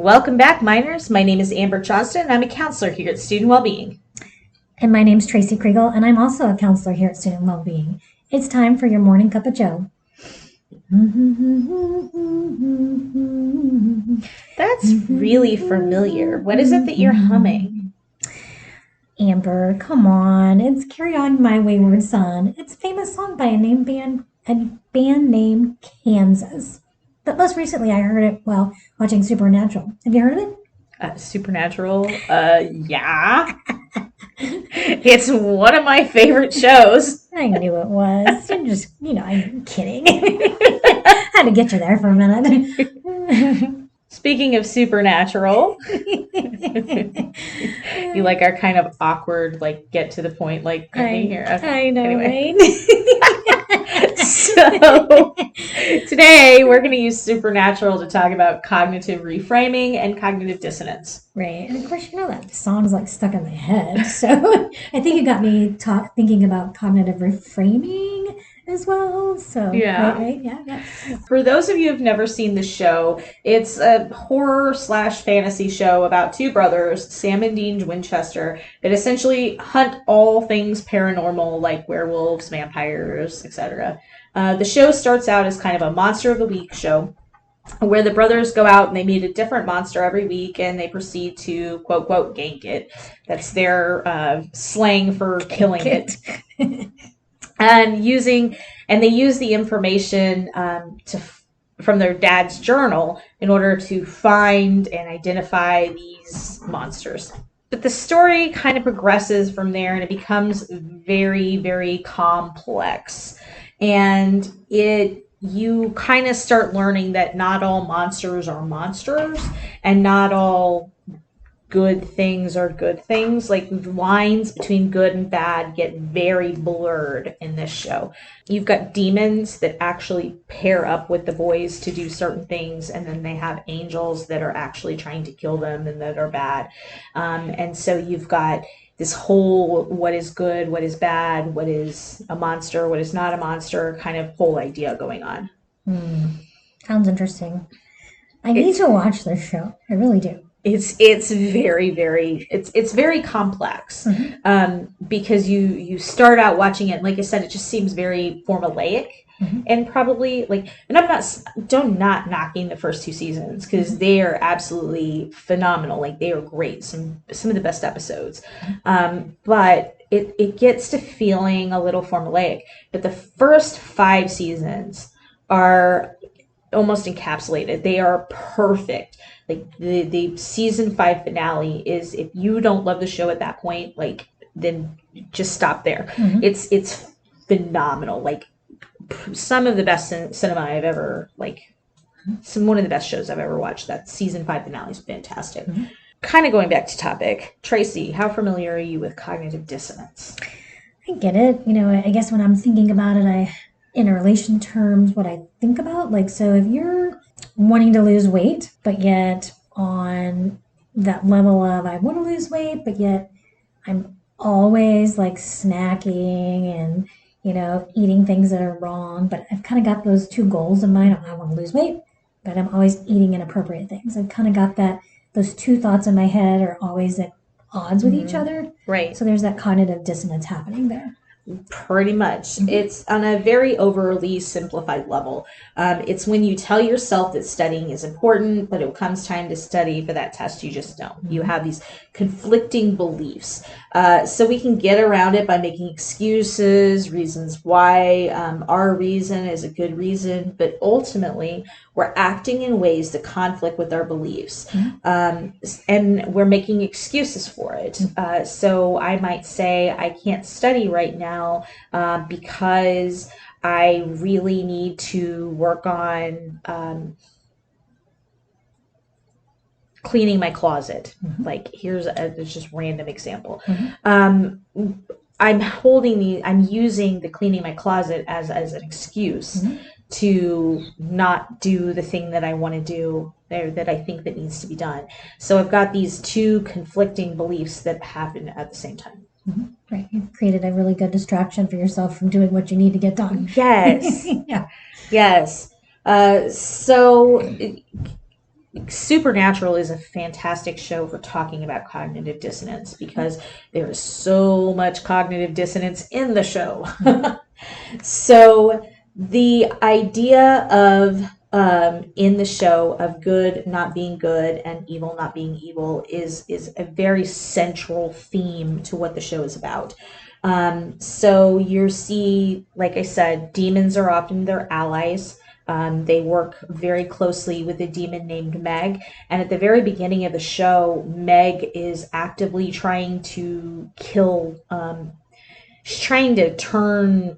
Welcome back, minors. My name is Amber Johnston, and I'm a counselor here at Student Wellbeing. And my name's Tracy Kriegel, and I'm also a counselor here at Student Wellbeing. It's time for your morning cup of joe. That's really familiar. What is it that you're humming? Amber, come on. It's Carry On My Wayward Son. It's a famous song by a band named Kansas. But most recently I heard it while watching Supernatural. Have you heard of it? Supernatural? Yeah. It's one of my favorite shows. I knew it was. You're just, I'm kidding. I had to get you there for a minute. Speaking of Supernatural, you like our kind of awkward, get to the point, thing here. Okay. I know, anyway. right? So today we're going to use Supernatural to talk about cognitive reframing and cognitive dissonance. Right. And of course, that song's stuck in my head. So I think it got me thinking about cognitive reframing as well. So yeah. Right? Yeah. For those of you who've never seen the show, it's a horror/fantasy show about two brothers, Sam and Dean Winchester, that essentially hunt all things paranormal like werewolves, vampires, etc. The show starts out as kind of a Monster of the Week show, where the brothers go out and they meet a different monster every week, and they proceed to quote quote gank it. That's their slang for killing it. And they use the information from their dad's journal in order to find and identify these monsters. But the story kind of progresses from there, and it becomes very, very complex. And you kind of start learning that not all monsters are monsters, and not all good things are good things. The lines between good and bad get very blurred in this show. You've got demons that actually pair up with the boys to do certain things, and then they have angels that are actually trying to kill them and that are bad. And so you've got this whole what is good, what is bad, what is a monster, what is not a monster kind of whole idea going on. Sounds interesting. I need to watch this show. I really do. It's very, very, it's very complex. Because you start out watching it, and like I said, it just seems very formulaic. And probably and I'm not knocking the first two seasons, because they are absolutely phenomenal. They are great, some of the best episodes. But it gets to feeling a little formulaic. But the first 5 seasons are almost encapsulated. They are perfect. The season 5 finale is, if you don't love the show at that point, then just stop there. It's phenomenal. Some of the best cinema I've ever one of the best shows I've ever watched. That season 5 finale is fantastic. Kind of going back to topic, Tracy, how familiar are you with cognitive dissonance? I get it. I guess when I'm thinking about it, in relation terms, what I think about, so if you're wanting to lose weight, but yet on that level of I want to lose weight, but yet I'm always snacking and eating things that are wrong, but I've kind of got those two goals in mind. I want to lose weight, but I'm always eating inappropriate things. I've kind of got those two thoughts in my head are always at odds with each other. Right. So there's that cognitive dissonance happening there. Pretty much. It's on a very overly simplified level. It's when you tell yourself that studying is important, but it comes time to study for that test, you just don't. You have these conflicting beliefs. So we can get around it by making excuses, reasons why our reason is a good reason, but ultimately we're acting in ways that conflict with our beliefs. And we're making excuses for it. So I might say, I can't study right now because I really need to work on cleaning my closet. Here's it's just random example. I'm using the cleaning my closet as an excuse to not do the thing that I want to do, or that I think that needs to be done. So I've got these two conflicting beliefs that happen at the same time. Right. You've created a really good distraction for yourself from doing what you need to get done. Yes. Yeah. Yes. So Supernatural is a fantastic show for talking about cognitive dissonance because there is so much cognitive dissonance in the show. So the idea of in the show of good not being good and evil not being evil is a very central theme to what the show is about. So you see, like I said, demons are often their allies. They work very closely with a demon named Meg. And at the very beginning of the show, Meg is actively trying to kill she's trying to turn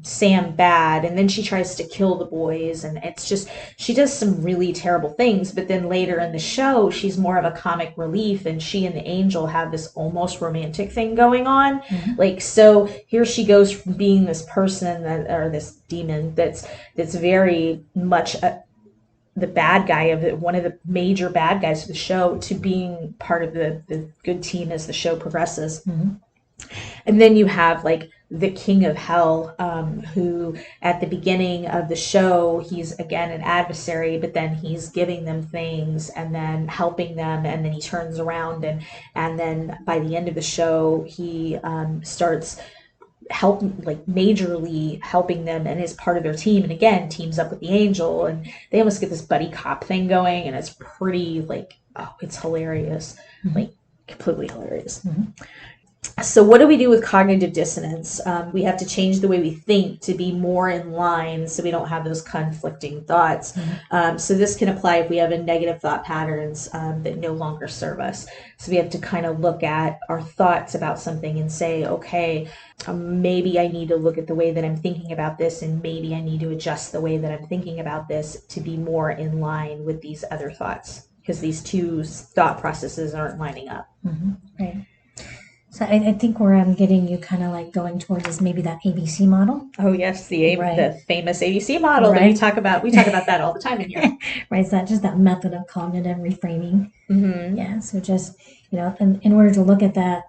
Sam bad, and then she tries to kill the boys, and it's just she does some really terrible things. But then later in the show, she's more of a comic relief, and she and the angel have this almost romantic thing going on. Like, so here she goes from being this person that, or this demon that's very much the bad guy of it, one of the major bad guys of the show, to being part of the good team as the show progresses. And then you have like the king of hell, who at the beginning of the show, he's again an adversary, but then he's giving them things and then helping them, and then he turns around and then by the end of the show, he starts majorly helping them and is part of their team, and again teams up with the angel, and they almost get this buddy cop thing going, and it's pretty like, oh, it's hilarious, like completely hilarious. So what do we do with cognitive dissonance? We have to change the way we think to be more in line so we don't have those conflicting thoughts. So this can apply if we have a negative thought patterns that no longer serve us. So we have to kind of look at our thoughts about something and say, okay, maybe I need to look at the way that I'm thinking about this, and maybe I need to adjust the way that I'm thinking about this to be more in line with these other thoughts, because these two thought processes aren't lining up. Right. So I think where I'm getting you kind of like going towards is maybe that ABC model. Oh yes, the famous ABC model that Right. we talk about. We talk about that all the time in here. Right. It's that just that method of cognitive reframing. Yeah. So just, in order to look at that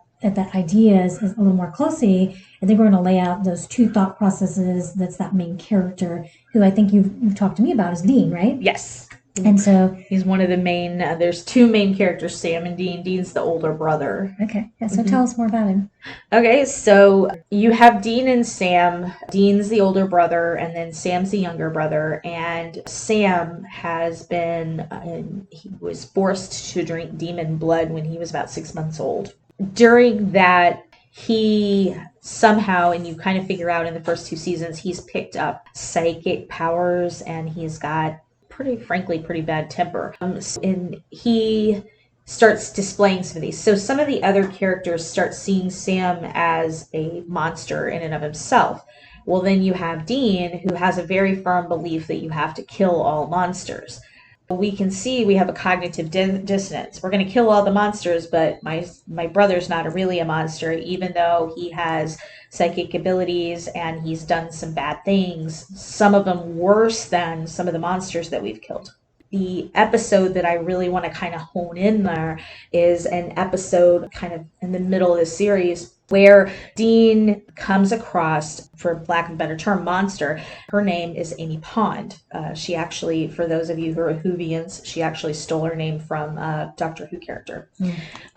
ideas a little more closely, I think we're going to lay out those two thought processes. That's that main character who I think you've talked to me about is Dean, right? Yes. And so he's one of the main, there's two main characters, Sam and Dean. Dean's the older brother. Okay. Yeah, so tell us more about him. Okay, so you have Dean and Sam. Dean's the older brother, and then Sam's the younger brother. And Sam has been, he was forced to drink demon blood when he was about 6 months old. During that, he somehow, and you kind of figure out in the first 2 seasons, he's picked up psychic powers, and he's got pretty bad temper. And he starts displaying some of these. So some of the other characters start seeing Sam as a monster in and of himself. Well, then you have Dean, who has a very firm belief that you have to kill all monsters. We can see we have a cognitive dissonance. We're going to kill all the monsters, but my brother's not really a monster, even though he has psychic abilities and he's done some bad things, some of them worse than some of the monsters that we've killed. The episode that I really want to kind of hone in there is an episode kind of in the middle of the series where Dean comes across, for lack of a better term, monster. Her name is Amy Pond. She actually, for those of you who are Whovians, she actually stole her name from Doctor Who character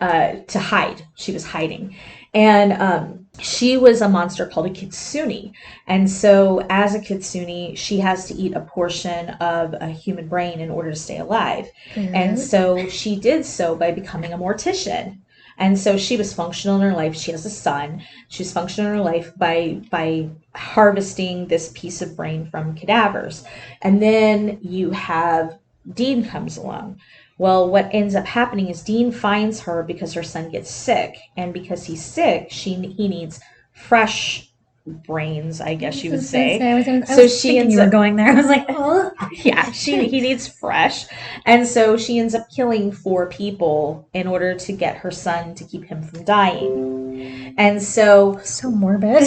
to hide. She was hiding. And she was a monster called a kitsune. And so as a kitsune, she has to eat a portion of a human brain in order to stay alive. And so she did so by becoming a mortician. And so she was functional in her life. She has a son. She's functional in her life by harvesting this piece of brain from cadavers. And then you have Dean comes along. Well, what ends up happening is Dean finds her because her son gets sick. And because he's sick, he needs fresh brains, I guess you would say. So she ends up going there. I was like, oh. Yeah, he needs fresh. And so she ends up killing 4 people in order to get her son to keep him from dying. And so morbid.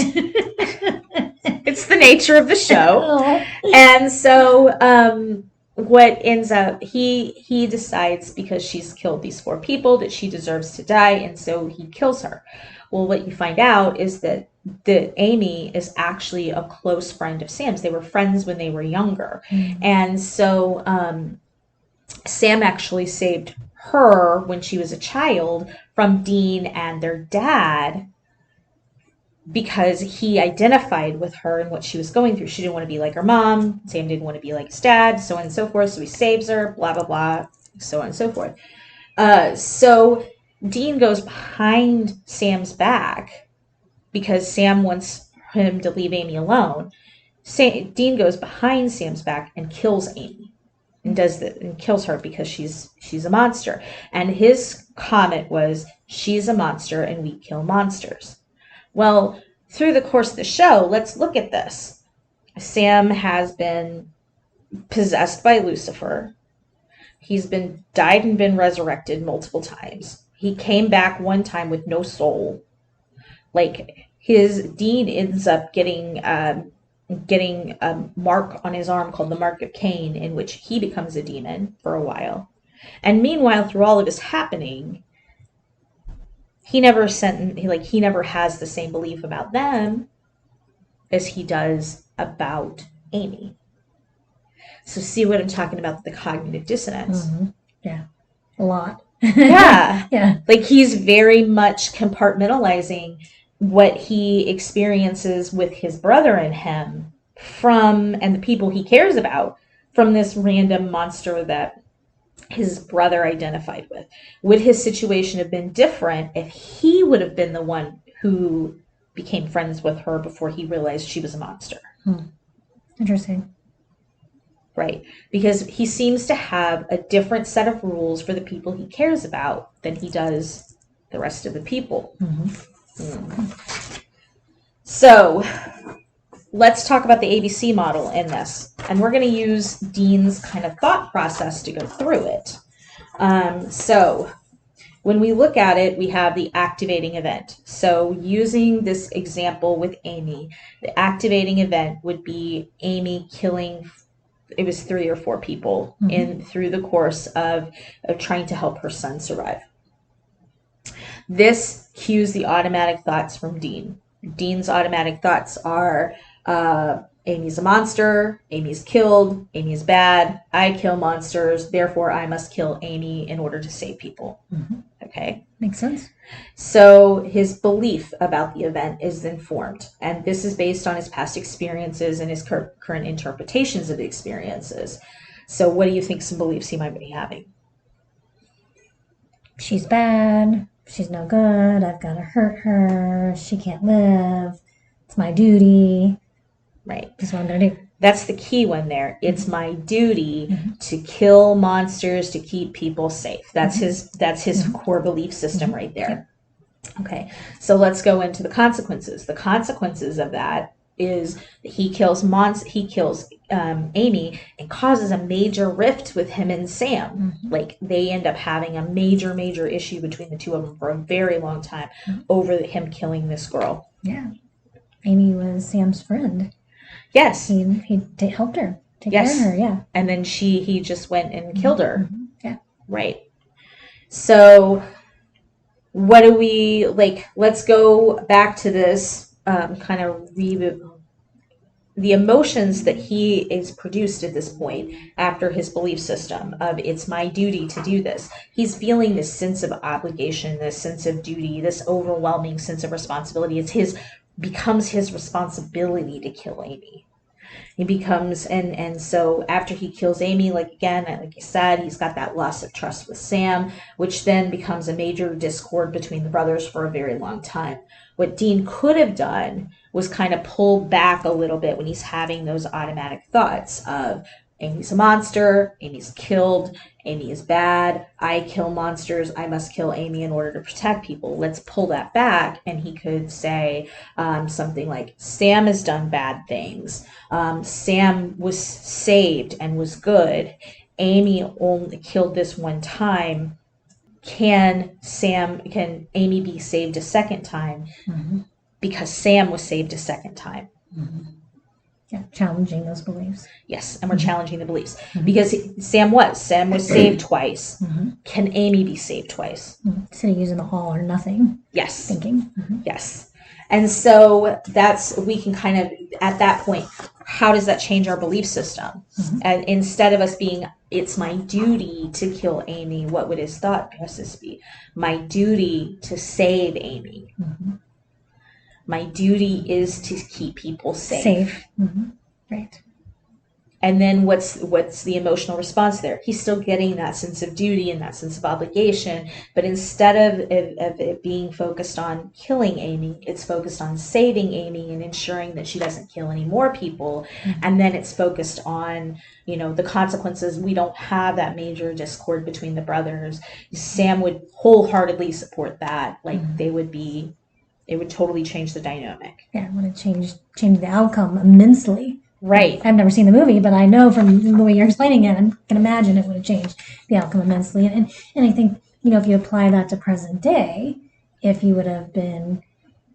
It's the nature of the show. And so what ends up, he decides because she's killed these 4 people that she deserves to die, and so he kills her. Well, what you find out is that Amy is actually a close friend of Sam's. They were friends when they were younger. And so Sam actually saved her when she was a child from Dean and their dad because he identified with her and what she was going through. She didn't want to be like her mom. Sam didn't want to be like his dad, so on and so forth. So he saves her, blah, blah, blah, so on and so forth. So Dean goes behind Sam's back because Sam wants him to leave Amy alone. Dean goes behind Sam's back and kills Amy and kills her because she's a monster. And his comment was, "She's a monster and we kill monsters." Well, through the course of the show, let's look at this. Sam has been possessed by Lucifer. He's been died and been resurrected multiple times. He came back one time with no soul. Like, his Dean ends up getting a mark on his arm called the Mark of Cain, in which he becomes a demon for a while. And meanwhile, through all of this happening, he never has the same belief about them as he does about Amy. So see what I'm talking about, the cognitive dissonance. Mm-hmm. Yeah, a lot. Yeah. Yeah. Like, he's very much compartmentalizing what he experiences with his brother and him and the people he cares about from this random monster that his brother identified with. Would his situation have been different if he would have been the one who became friends with her before he realized she was a monster? Interesting. Right. Because he seems to have a different set of rules for the people he cares about than he does the rest of the people. So let's talk about the ABC model in this. And we're going to use Dean's kind of thought process to go through it. So when we look at it, we have the activating event. So using this example with Amy, the activating event would be Amy killing, it was 3 or 4 people through the course of trying to help her son survive. This cues the automatic thoughts from Dean. Dean's automatic thoughts are, Amy's a monster, Amy's killed, Amy's bad, I kill monsters, therefore I must kill Amy in order to save people. Okay? Makes sense. So his belief about the event is informed, and this is based on his past experiences and his current interpretations of the experiences. So what do you think some beliefs he might be having? She's bad. She's no good. I've got to hurt her. She can't live. It's my duty. Right. That's what I'm going to do. That's the key one there. It's my duty to kill monsters to keep people safe. That's his core belief system right there. Okay. So let's go into the consequences. The consequences of that is he kills Amy and causes a major rift with him and Sam. Like, they end up having a major issue between the two of them for a very long time over him killing this girl. Yeah. Amy was Sam's friend. Yes. He helped her. Take care of her, yeah. And then he just went and killed her. Yeah. Right. So what do we, like, let's go back to this kind of the emotions that he is produced at this point after his belief system of it's my duty to do this. He's feeling this sense of obligation, this sense of duty, this overwhelming sense of responsibility. Becomes his responsibility to kill Amy. He becomes, and so after he kills Amy, like I said, he's got that loss of trust with Sam, which then becomes a major discord between the brothers for a very long time. What Dean could have done was kind of pull back a little bit when he's having those automatic thoughts of Amy's a monster, Amy's killed, Amy is bad, I kill monsters, I must kill Amy in order to protect people. Let's pull that back, and he could say something like, Sam has done bad things. Sam was saved and was good. Amy only killed this one time. Can Amy be saved a second time? Because Sam was saved a second time. Yeah, challenging those beliefs. Yes, and we're challenging the beliefs. Because Sam was saved twice. Can Amy be saved twice? Instead of using the all or nothing Yes. thinking. Yes. And so we can kind of, at that point, how does that change our belief system? Mhm. And instead of us being, it's my duty to kill Amy, what would his thought process be? My duty to save Amy. Mhm. My duty is to keep people safe. Safe. Mhm. Right. And then what's the emotional response there? He's still getting that sense of duty and that sense of obligation, but instead of it being focused on killing Amy, it's focused on saving Amy and ensuring that she doesn't kill any more people. Mhm. And then it's focused on, the consequences. We don't have that major discord between the brothers. Sam would wholeheartedly support that. Like it would totally change the dynamic. Yeah, it would have changed the outcome immensely. Right. I've never seen the movie, but I know from the way you're explaining it, I can imagine it would have changed the outcome immensely. And I think, if you apply that to present day, if you would have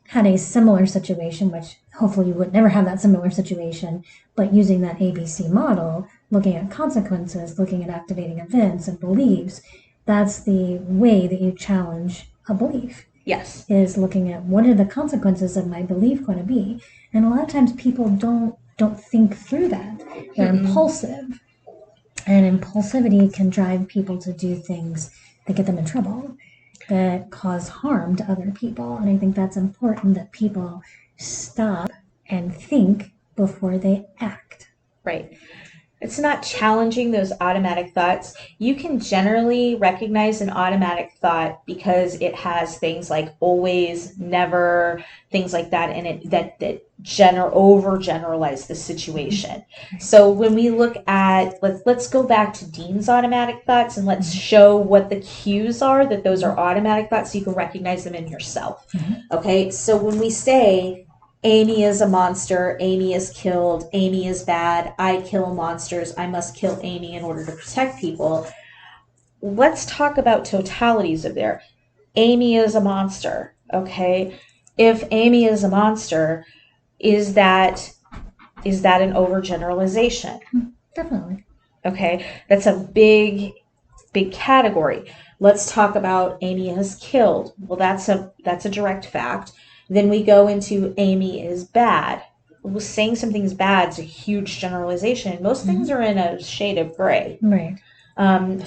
had a similar situation, which hopefully you would never have that similar situation, but using that ABC model, looking at consequences, looking at activating events and beliefs, that's the way that you challenge a belief. Yes. Is looking at what are the consequences of my belief going to be. And a lot of times people don't think through that. They're impulsive. And impulsivity can drive people to do things that get them in trouble, that cause harm to other people. And I think that's important that people stop and think before they act. Right. It's not challenging those automatic thoughts. You can generally recognize an automatic thought because it has things like always, never, things like that in it that overgeneralize the situation. So when we look at, let's go back to Dean's automatic thoughts and let's show what the cues are that those are automatic thoughts so you can recognize them in yourself. Okay, so when we say Amy is a monster, Amy is killed, Amy is bad, I kill monsters, I must kill Amy in order to protect people. Let's talk about totalities of there. Amy is a monster, okay? If Amy is a monster, is that an overgeneralization? Definitely. Okay, that's a big category. Let's talk about Amy is killed. Well, that's a direct fact. Then we go into Amy is bad. Well, saying something's bad is a huge generalization. Most things are in a shade of gray. Right.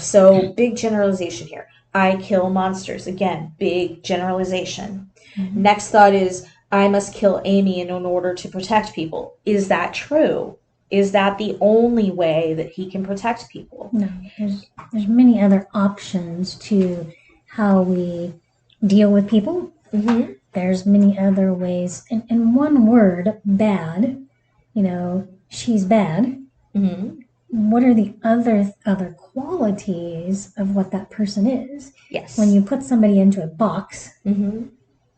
So big generalization here. I kill monsters. Again, big generalization. Next thought is I must kill Amy in order to protect people. Is that true? Is that the only way that he can protect people? No, there's many other options to how we deal with people. There's many other ways. In one word, bad, she's bad. What are the other qualities of what that person is? Yes. When you put somebody into a box,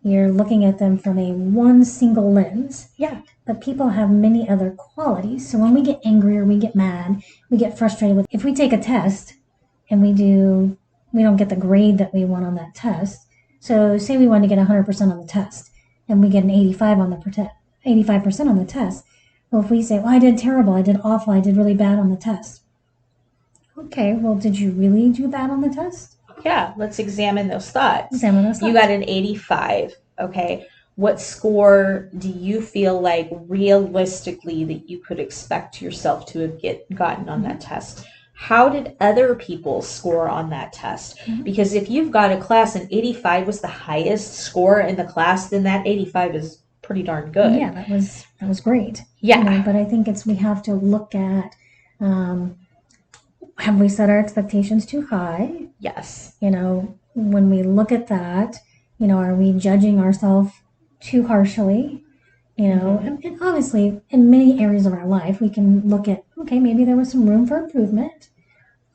you're looking at them from one single lens. Yeah. But people have many other qualities. So when we get angry or we get mad, we get frustrated if we take a test and we don't get the grade that we want on that test. So say we want to get 100% on the test and we get an 85% on the test. Well, if we say, I did terrible, I did awful, I did really bad on the test. Okay, well, did you really do bad on the test? Yeah, let's examine those thoughts. You got an 85, okay? What score do you feel like realistically that you could expect yourself to have gotten on that test? How did other people score on that test? Because if you've got a class and 85 was the highest score in the class, then that 85 is pretty darn good. Yeah, that was great. Yeah. But I think we have to look at, have we set our expectations too high? Yes. When we look at that, are we judging ourselves too harshly? And obviously in many areas of our life, we can look at, okay, maybe there was some room for improvement,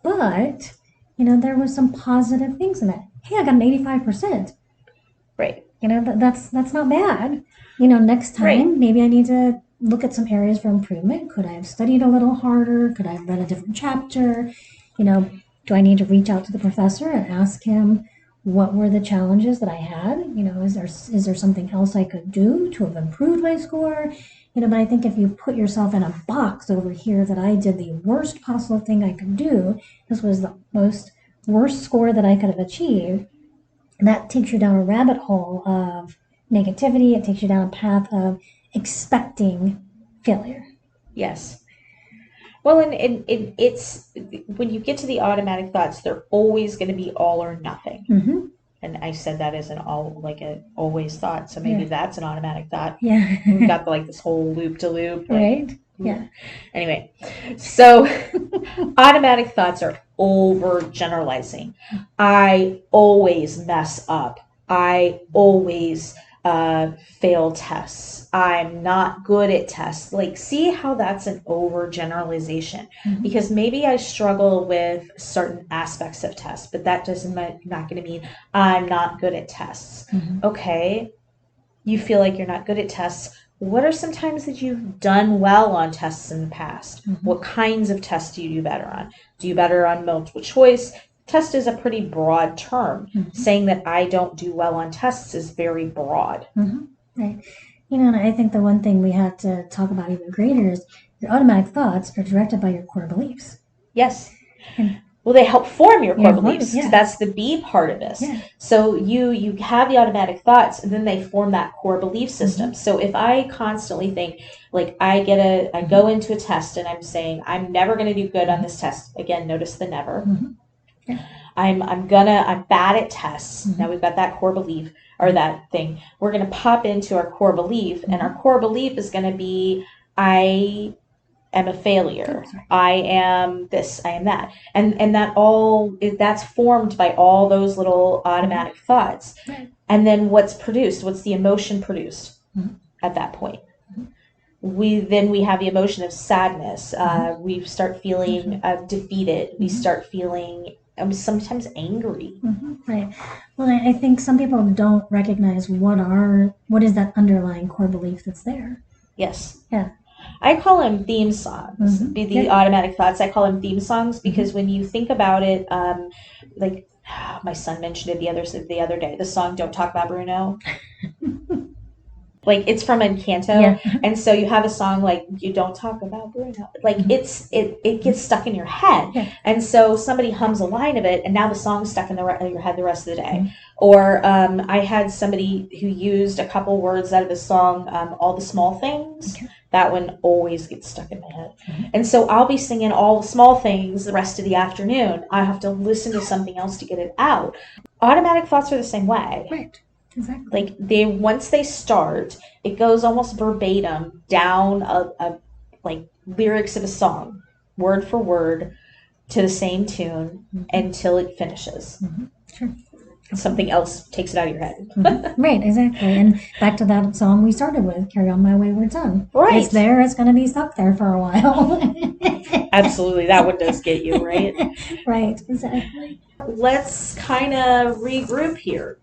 but, there was some positive things in that. Hey, I got an 85%. Right. That's not bad. Next time, maybe I need to look at some areas for improvement. Could I have studied a little harder? Could I have read a different chapter? Do I need to reach out to the professor and ask him what were the challenges that I had? Is there something else I could do to have improved my score? But I think if you put yourself in a box over here that I did the worst possible thing I could do, this was the worst score that I could have achieved, that takes you down a rabbit hole of negativity. It takes you down a path of expecting failure. Yes. Well, and it's when you get to the automatic thoughts, they're always going to be all or nothing. Mm-hmm. And I said that as an always thought, so maybe that's an automatic thought. Yeah. We've got this whole loop to loop. Right. Yeah. Anyway, so automatic thoughts are overgeneralizing. I always mess up. I always fail tests. I'm not good at tests. See how that's an overgeneralization. Mm-hmm. Because maybe I struggle with certain aspects of tests, but that doesn't not going to mean I'm not good at tests. Mm-hmm. Okay, you feel like you're not good at tests. What are some times that you've done well on tests in the past? Mm-hmm. What kinds of tests do you do better on? Do you better on multiple choice? Test is a pretty broad term. Mm-hmm. Saying that I don't do well on tests is very broad. Mm-hmm. Right. And I think the one thing we have to talk about even greater is your automatic thoughts are directed by your core beliefs. Yes. Well, they help form your core beliefs. Yeah. That's the B part of this. Yeah. So you have the automatic thoughts, and then they form that core belief system. Mm-hmm. So if I constantly think, I go into a test and I'm saying I'm never going to do good on this test. Again, notice the never. Mm-hmm. Yeah. I'm bad at tests. Mm-hmm. Now we've got that core belief or that thing. We're going to pop into our core belief, and our core belief is going to be I am a failure. Right. I am this, I am that. And that's formed by all those little automatic thoughts. Right. And then what's the emotion produced at that point? We have the emotion of sadness. We start feeling defeated. We start feeling sometimes angry. Mm-hmm. Right. Well, I think some people don't recognize what is that underlying core belief that's there. Yes. Yeah. I call them theme songs. Mm-hmm. The automatic thoughts, I call them theme songs because when you think about it, my son mentioned it the other day, the song Don't Talk About Bruno. It's from Encanto. Yeah. And so you have a song You Don't Talk About Bruno. It gets stuck in your head. Yeah. And so somebody hums a line of it, and now the song's stuck in your head the rest of the day. Mm-hmm. Or I had somebody who used a couple words out of the song, All the Small Things. Okay. That one always gets stuck in my head. Mm-hmm. And so I'll be singing All the Small Things the rest of the afternoon. I have to listen to something else to get it out. Automatic thoughts are the same way. Right. Exactly. Once they start, it goes almost verbatim down lyrics of a song, word for word, to the same tune until it finishes. Mm-hmm. Sure. Something else takes it out of your head. Mm-hmm. Right, exactly. And back to that song we started with, Carry On My Wayward Son. Right. It's there, it's going to be stuck there for a while. Absolutely. That one does get you, right? Right, exactly. Let's kind of regroup here.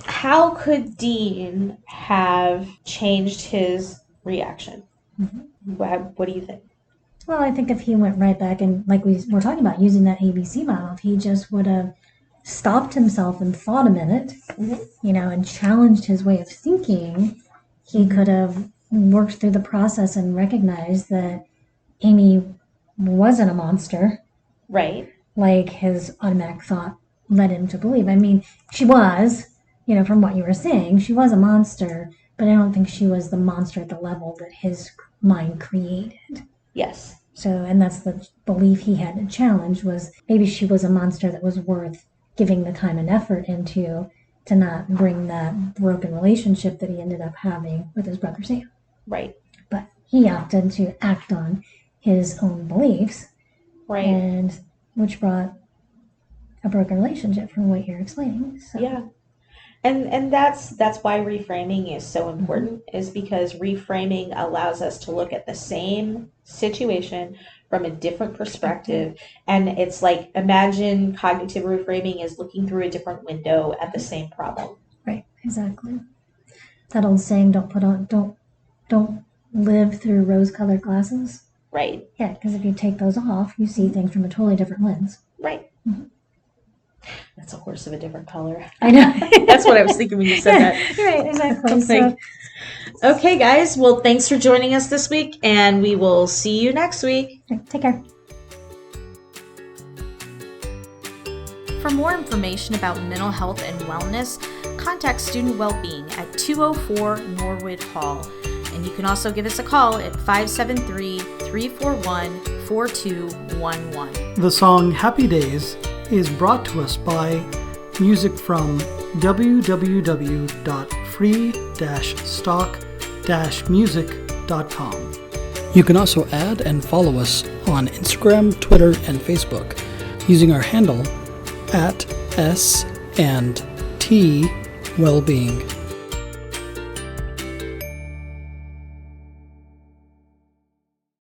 How could Dean have changed his reaction? Mm-hmm. What do you think? Well, I think if he went right back and we were talking about using that ABC model, if he just would have stopped himself and thought a minute, and challenged his way of thinking, he could have worked through the process and recognized that Amy wasn't a monster. Right. Like his automatic thought led him to believe. I mean, she was, from what you were saying, she was a monster, but I don't think she was the monster at the level that his mind created. Yes. So, and that's the belief he had to challenge, was maybe she was a monster that was worth giving the time and effort into, to not bring that broken relationship that he ended up having with his brother Sam. Right. But he opted to act on his own beliefs. Right. And which brought a broken relationship from what you're explaining. So. Yeah. And that's why reframing is so important, is because reframing allows us to look at the same situation from a different perspective. And it's imagine cognitive reframing is looking through a different window at the same problem. Right, exactly. That old saying, don't live through rose-colored glasses. Right. Yeah, because if you take those off, you see things from a totally different lens. Right. Mm-hmm. That's a horse of a different color. I know. That's what I was thinking when you said that. Right, exactly. Okay, guys. Well, thanks for joining us this week, and we will see you next week. Take care. for more information about mental health and wellness, contact Student Wellbeing at 204 Norwood Hall. And you can also give us a call at 573-341-4211. The song Happy Days is brought to us by music from www.free-stock-music.com. You can also add and follow us on Instagram, Twitter, and Facebook using our handle at S&T Wellbeing.